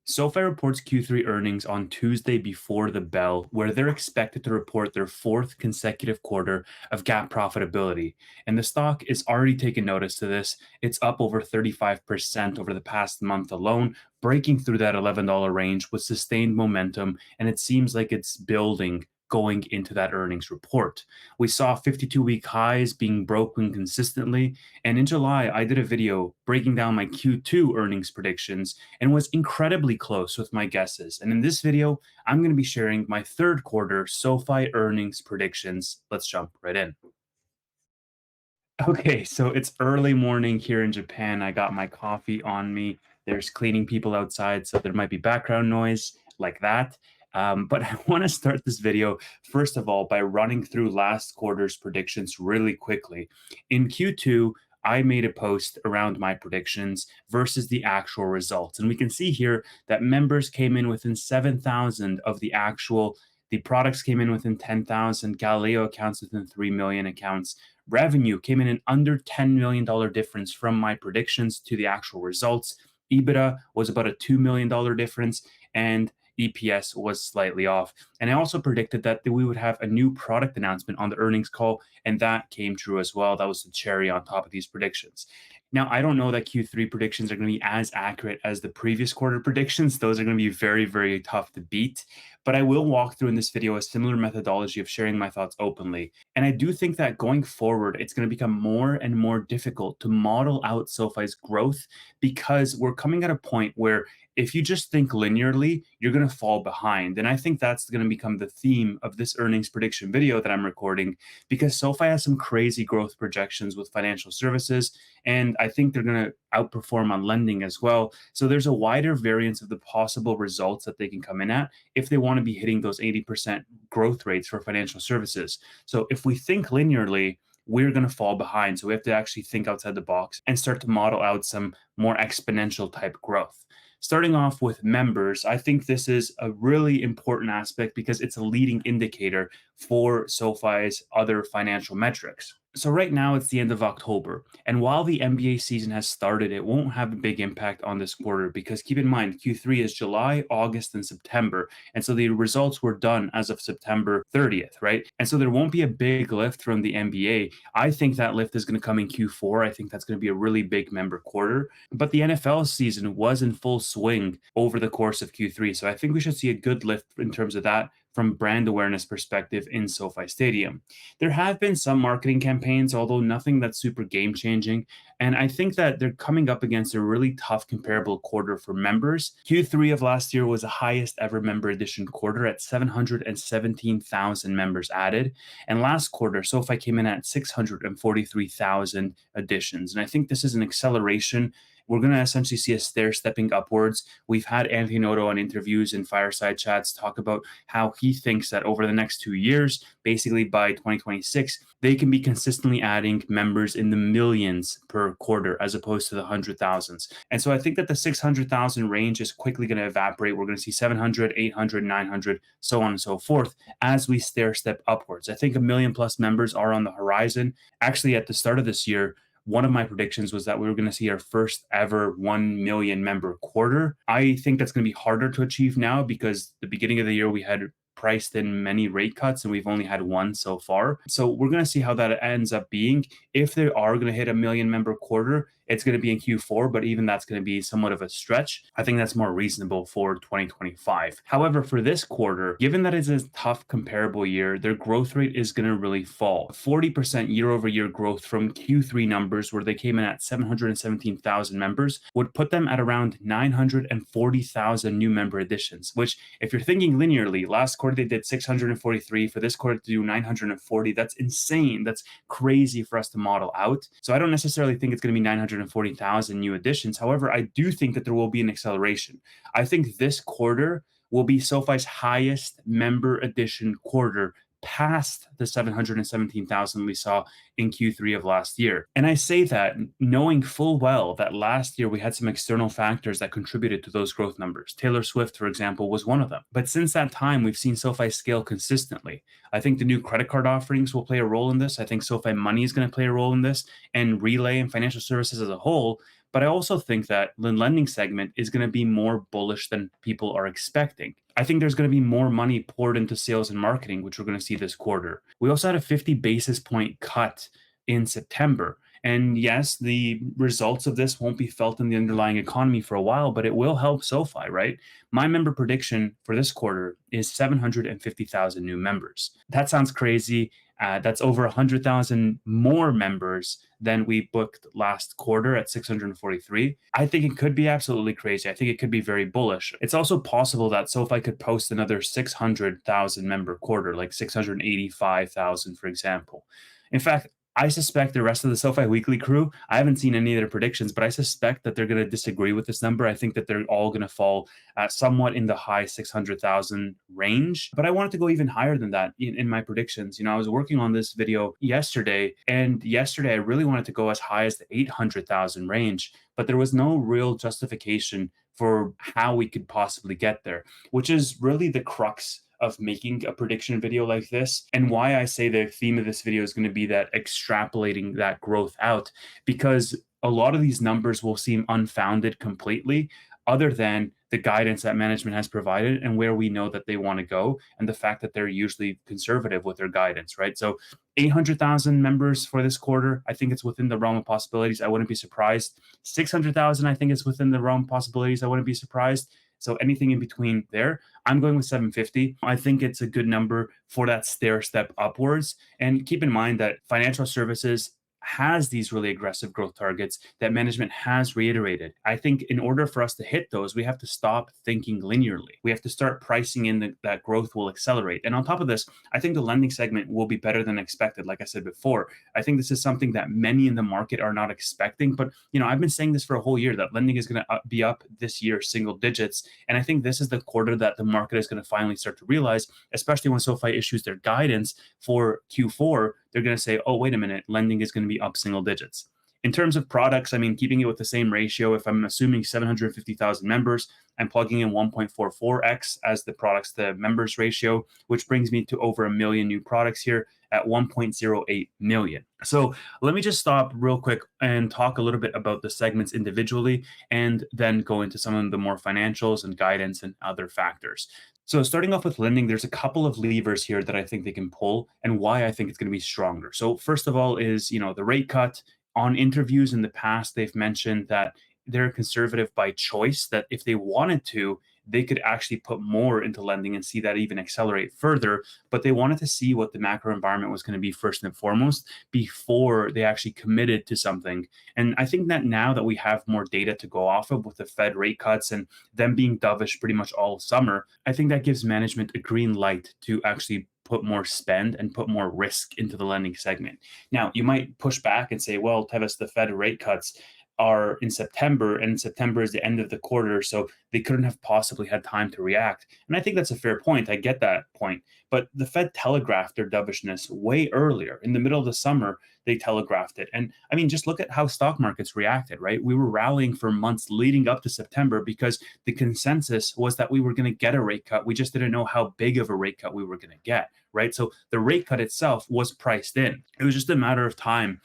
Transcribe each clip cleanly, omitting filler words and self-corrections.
SoFi reports Q3 earnings on Tuesday before the bell, where they're expected to report their fourth consecutive quarter of GAAP profitability. And the stock is already taking notice to this. It's up over 35% over the past month alone, breaking through that $11 range with sustained momentum. And it seems like it's building going into that earnings report. We saw 52-week highs being broken consistently. And in July, I did a video breaking down my Q2 earnings predictions and was incredibly close with my guesses. And in this video, I'm going to be sharing my third quarter SoFi earnings predictions. Let's jump right in. Okay, so it's early morning here in Japan. I got my coffee on me. There's cleaning people outside, so there might be background noise like that. But I want to start this video, first of all, by running through last quarter's predictions really quickly. In Q2, I made a post around my predictions versus the actual results. And we can see here that members came in within 7,000 of the actual. The products came in within 10,000, Galileo accounts within 3 million accounts. Revenue came in an under $10 million difference from my predictions to the actual results. EBITDA was about a $2 million difference, and EPS was slightly off. And I also predicted that we would have a new product announcement on the earnings call, and that came true as well. That was the cherry on top of these predictions. Now, I don't know that Q3 predictions are going to be as accurate as the previous quarter predictions. Those are going to be very, very tough to beat. But I will walk through in this video a similar methodology of sharing my thoughts openly. And I do think that going forward, it's going to become more and more difficult to model out SoFi's growth because we're coming at a point where if you just think linearly, you're going to fall behind. And I think that's going to become the theme of this earnings prediction video that I'm recording because SoFi has some crazy growth projections with financial services. And I think they're going to outperform on lending as well. So there's a wider variance of the possible results that they can come in at if they want to be hitting those 80% growth rates for financial services. So if we think linearly, we're going to fall behind. So we have to actually think outside the box and start to model out some more exponential type growth. Starting off with members, I think this is a really important aspect because it's a leading indicator for SoFi's other financial metrics. So right now it's the end of October, and while the NBA season has started, it won't have a big impact on this quarter because keep in mind Q3 is July, August, and September, and so the results were done as of September 30th, right? And so there won't be a big lift from the NBA. I think that lift is going to come in Q4. I think that's going to be a really big member quarter, but the NFL season was in full swing over the course of Q3, so I think we should see a good lift in terms of that from brand awareness perspective in SoFi Stadium. There have been some marketing campaigns, although nothing that's super game changing. And I think that they're coming up against a really tough comparable quarter for members. Q3 of last year was the highest ever member addition quarter at 717,000 members added. And last quarter, SoFi came in at 643,000 additions. And I think this is an acceleration. We're going to essentially see a stair stepping upwards. We've had Anthony Noto on interviews and fireside chats talk about how he thinks that over the next 2 years, basically by 2026, they can be consistently adding members in the millions per quarter as opposed to the hundred thousands. And so I think that the 600,000 range is quickly going to evaporate. We're going to see 700, 800, 900, so on and so forth as we stair step upwards. I think a million plus members are on the horizon. Actually, at the start of this year, one of my predictions was that we were going to see our first ever 1 million member quarter. I think that's going to be harder to achieve now because the beginning of the year we had priced in many rate cuts and we've only had one so far. So we're going to see how that ends up being. If they are going to hit a million member quarter, it's going to be in Q4, but even that's going to be somewhat of a stretch. I think that's more reasonable for 2025. However, for this quarter, given that it's a tough comparable year, their growth rate is going to really fall. 40% year over year growth from Q3 numbers where they came in at 717,000 members would put them at around 940,000 new member additions, which if you're thinking linearly, last quarter they did 643. For this quarter to do 940, that's insane. That's crazy for us to model out. So I don't necessarily think it's going to be 940,000 new additions. However, I do think that there will be an acceleration. I think this quarter will be SoFi's highest member addition quarter past the 717,000 we saw in Q3 of last year. And I say that knowing full well that last year we had some external factors that contributed to those growth numbers. Taylor Swift, for example, was one of them. But since that time, we've seen SoFi scale consistently. I think the new credit card offerings will play a role in this. I think SoFi Money is going to play a role in this, and Relay and financial services as a whole. But I also think that the lending segment is going to be more bullish than people are expecting. I think there's going to be more money poured into sales and marketing, which we're going to see this quarter. We also had a 50 basis point cut in September. And yes, the results of this won't be felt in the underlying economy for a while, but it will help SoFi, right? My member prediction for this quarter is 750,000 new members. That sounds crazy. That's over 100,000 more members than we booked last quarter at 643. I think it could be absolutely crazy. I think it could be very bullish. It's also possible that SoFi could post another 600,000 member quarter, like 685,000, for example. In fact, I suspect the rest of the SoFi Weekly crew, I haven't seen any of their predictions, but I suspect that they're going to disagree with this number. I think that they're all going to fall somewhat in the high 600,000 range. But I wanted to go even higher than that in my predictions. I was working on this video yesterday, and yesterday I really wanted to go as high as the 800,000 range, but there was no real justification for how we could possibly get there, which is really the crux of making a prediction video like this, and why I say the theme of this video is going to be that extrapolating that growth out, because a lot of these numbers will seem unfounded completely, other than the guidance that management has provided and where we know that they want to go, and the fact that they're usually conservative with their guidance, right? So 800,000 members for this quarter, I think it's within the realm of possibilities. I wouldn't be surprised. 600,000, I think is within the realm of possibilities. I wouldn't be surprised. So anything in between there, I'm going with 750. I think it's a good number for that stair step upwards. And keep in mind that financial services has these really aggressive growth targets that management has reiterated. I think in order for us to hit those, we have to stop thinking linearly. We have to start pricing in that growth will accelerate. And on top of this, I think the lending segment will be better than expected. Like I said before, I think this is something that many in the market are not expecting. But I've been saying this for a whole year, that lending is going to be up this year, single digits. And I think this is the quarter that the market is going to finally start to realize, especially when SoFi issues their guidance for Q4. They're going to say, oh, wait a minute, lending is going to be up single digits. In terms of products, keeping it with the same ratio, if I'm assuming 750,000 members, I'm plugging in 1.44x as the products to members ratio, which brings me to over 1 million new products here at 1.08 million. So let me just stop real quick and talk a little bit about the segments individually, and then go into some of the more financials and guidance and other factors. So starting off with lending, there's a couple of levers here that I think they can pull, and why I think it's going to be stronger. So first of all is, the rate cut. On interviews in the past, they've mentioned that they're conservative by choice, that if they wanted to, they could actually put more into lending and see that even accelerate further. But they wanted to see what the macro environment was going to be first and foremost before they actually committed to something. And I think that now that we have more data to go off of with the Fed rate cuts and them being dovish pretty much all summer, I think that gives management a green light to actually put more spend and put more risk into the lending segment. Now, you might push back and say, well, Tevis, the Fed rate cuts are in September, and September is the end of the quarter, so they couldn't have possibly had time to react. And I think that's a fair point. I get that point. But the Fed telegraphed their dovishness way earlier. In the middle of the summer, they telegraphed it. And just look at how stock markets reacted, right? We were rallying for months leading up to September because the consensus was that we were going to get a rate cut. We just didn't know how big of a rate cut we were going to get, right? So the rate cut itself was priced in. It was just a matter of time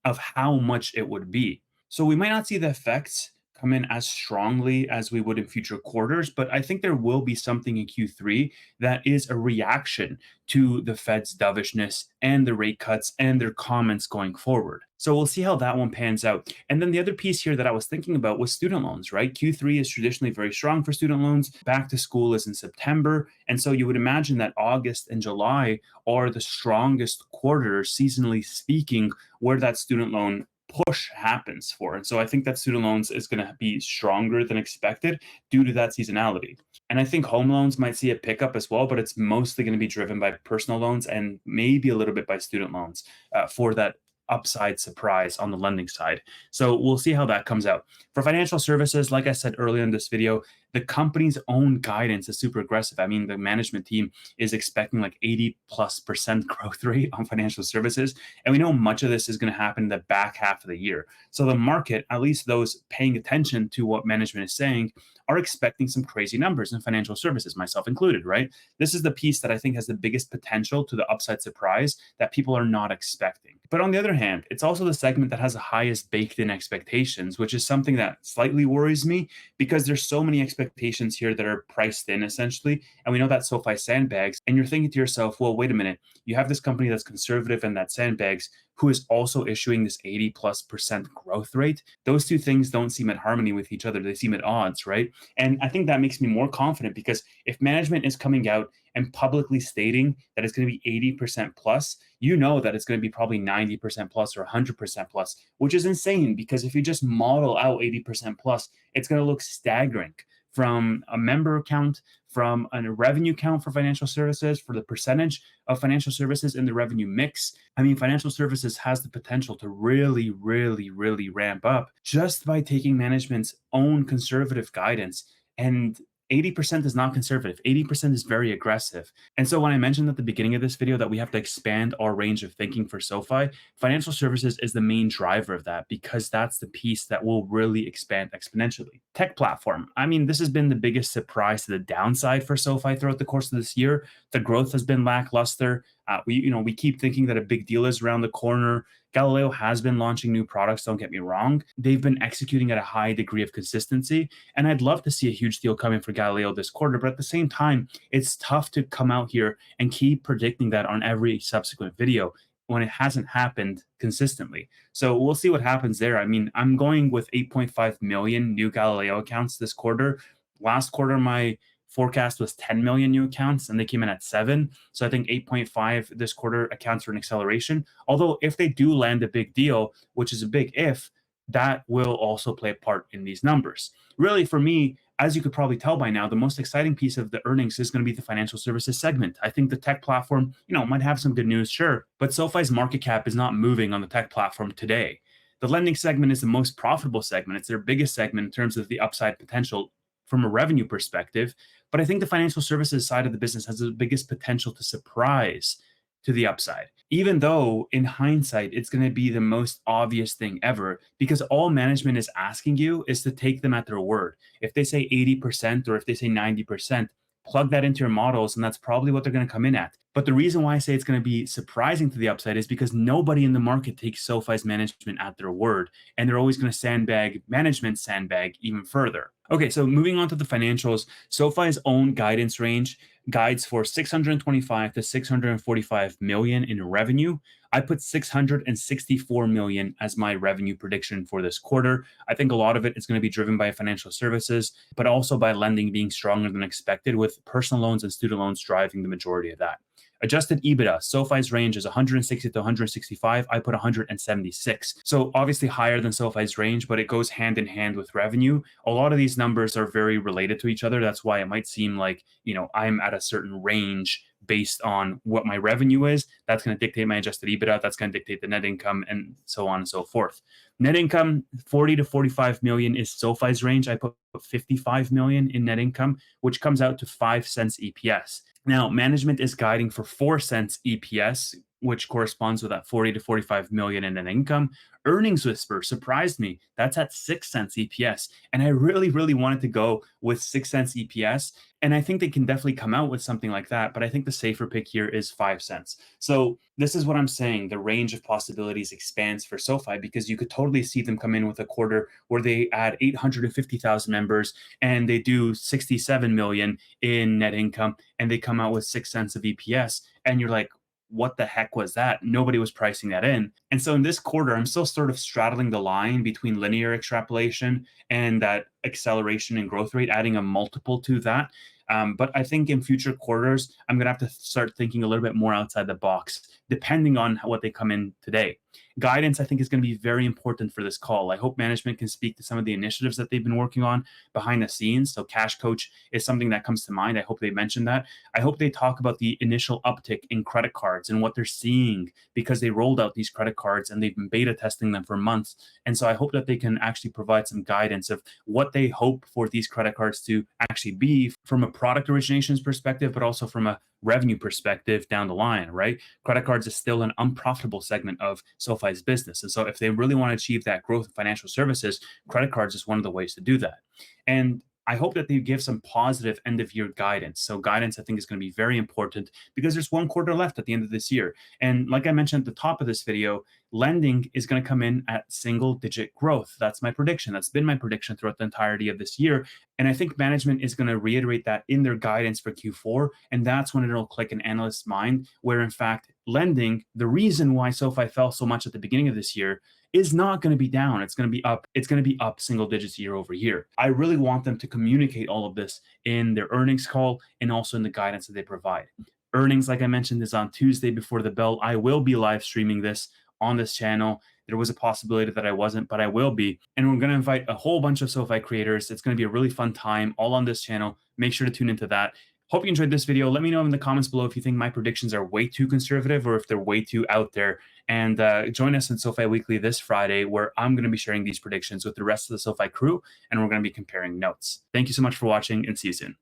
of how much it would be. So we might not see the effects come in as strongly as we would in future quarters, but I think there will be something in Q3 that is a reaction to the Fed's dovishness and the rate cuts and their comments going forward. So we'll see how that one pans out. And then the other piece here that I was thinking about was student loans, right? Q3 is traditionally very strong for student loans. Back to school is in September. And so you would imagine that August and July are the strongest quarters, seasonally speaking, where that student loan push happens for. And so I think that student loans is going to be stronger than expected due to that seasonality. And I think home loans might see a pickup as well, but it's mostly going to be driven by personal loans and maybe a little bit by student loans for that upside surprise on the lending side. So we'll see how that comes out. For financial services, like I said earlier in this video, the company's own guidance is super aggressive. The management team is expecting like 80+% growth rate on financial services. And we know much of this is going to happen in the back half of the year. So the market, at least those paying attention to what management is saying, are expecting some crazy numbers in financial services, myself included, right? This is the piece that I think has the biggest potential to the upside surprise that people are not expecting. But on the other hand, it's also the segment that has the highest baked in expectations, which is something that slightly worries me because there's so many expectations here that are priced in essentially. And we know that SoFi sandbags, and you're thinking to yourself, well, wait a minute, you have this company that's conservative and that sandbags, who is also issuing this 80+% growth rate. Those two things don't seem at harmony with each other. They seem at odds, right? And I think that makes me more confident because if management is coming out and publicly stating that it's going to be 80% plus, you know that it's going to be probably 90% plus or 100% plus, which is insane because if you just model out 80% plus, it's going to look staggering from a member count, from a revenue count for financial services, for the percentage of financial services in the revenue mix. I mean, financial services has the potential to really, really, really ramp up just by taking management's own conservative guidance. And 80% is not conservative. 80% is very aggressive. And so when I mentioned at the beginning of this video that we have to expand our range of thinking for SoFi, financial services is the main driver of that because that's the piece that will really expand exponentially. Tech platform. I mean, this has been the biggest surprise to the downside for SoFi throughout the course of this year. The growth has been lackluster. We keep thinking that a big deal is around the corner. Galileo has been launching new products, don't get me wrong. They've been executing at a high degree of consistency. And I'd love to see a huge deal coming for Galileo this quarter. But at the same time, it's tough to come out here and keep predicting that on every subsequent video when it hasn't happened consistently. So we'll see what happens there. I mean, I'm going with 8.5 million new Galileo accounts this quarter. Last quarter, my forecast was 10 million new accounts and they came in at 7. So I think 8.5 this quarter accounts for an acceleration. Although if they do land a big deal, which is a big if, that will also play a part in these numbers. Really, for me, as you could probably tell by now, the most exciting piece of the earnings is going to be the financial services segment. I think the tech platform, might have some good news, sure, but SoFi's market cap is not moving on the tech platform today. The lending segment is the most profitable segment. It's their biggest segment in terms of the upside potential from a revenue perspective. But I think the financial services side of the business has the biggest potential to surprise to the upside, even though in hindsight, it's going to be the most obvious thing ever because all management is asking you is to take them at their word. If they say 80% or if they say 90%, plug that into your models, and that's probably what they're going to come in at. But the reason why I say it's going to be surprising to the upside is because nobody in the market takes SoFi's management at their word, and they're always going to sandbag even further. Okay, so moving on to the financials, SoFi's own guidance range guides for 625 to 645 million in revenue. I put 664 million as my revenue prediction for this quarter. I think a lot of it is going to be driven by financial services, but also by lending being stronger than expected, with personal loans and student loans driving the majority of that. Adjusted EBITDA, SoFi's range is 160 to 165. I put 176. So obviously higher than SoFi's range, but it goes hand in hand with revenue. A lot of these numbers are very related to each other. That's why it might seem like, I'm at a certain range based on what my revenue is. That's going to dictate my adjusted EBITDA. That's going to dictate the net income and so on and so forth. Net income, 40 to 45 million is SoFi's range. I put 55 million in net income, which comes out to 5 cents EPS. Now, management is guiding for 4 cents EPS, which corresponds with that 40 to 45 million in net income. Earnings Whisper surprised me. That's at 6 cents EPS. And I really, really wanted to go with 6 cents EPS. And I think they can definitely come out with something like that. But I think the safer pick here is 5 cents. So this is what I'm saying. The range of possibilities expands for SoFi because you could totally see them come in with a quarter where they add 850,000 members and they do 67 million in net income and they come out with 6 cents of EPS. And you're like, what the heck was that? Nobody was pricing that in. And so in this quarter, I'm still sort of straddling the line between linear extrapolation and that acceleration and growth rate, adding a multiple to that. But I think in future quarters, I'm going to have to start thinking a little bit more outside the box, depending on what they come in today. Guidance, I think, is going to be very important for this call. I hope management can speak to some of the initiatives that they've been working on behind the scenes. So Cash Coach is something that comes to mind. I hope they mention that. I hope they talk about the initial uptick in credit cards and what they're seeing because they rolled out these credit cards and they've been beta testing them for months. And so I hope that they can actually provide some guidance of what they hope for these credit cards to actually be from a product originations perspective, but also from a revenue perspective down the line, right? Credit cards is still an unprofitable segment of SoFi's business. And so if they really want to achieve that growth in financial services, credit cards is one of the ways to do that. And I hope that they give some positive end of year guidance. So, guidance I think is going to be very important because there's one quarter left at the end of this year. And like I mentioned at the top of this video, lending is going to come in at single digit growth. That's my prediction. That's been my prediction throughout the entirety of this year. And I think management is going to reiterate that in their guidance for Q4. And that's when it'll click an analyst's mind, where in fact, lending, the reason why SoFi fell so much at the beginning of this year is not going to be down. It's going to be up. It's going to be up single digits year over year. I really want them to communicate all of this in their earnings call and also in the guidance that they provide. Earnings, like I mentioned, is on Tuesday before the bell. I will be live streaming this on this channel. There was a possibility that I wasn't, but I will be. And we're going to invite a whole bunch of SoFi creators. It's going to be a really fun time all on this channel. Make sure to tune into that. Hope you enjoyed this video. Let me know in the comments below if you think my predictions are way too conservative or if they're way too out there. And join us in SoFi Weekly this Friday, where I'm going to be sharing these predictions with the rest of the SoFi crew, and we're going to be comparing notes. Thank you so much for watching, and see you soon.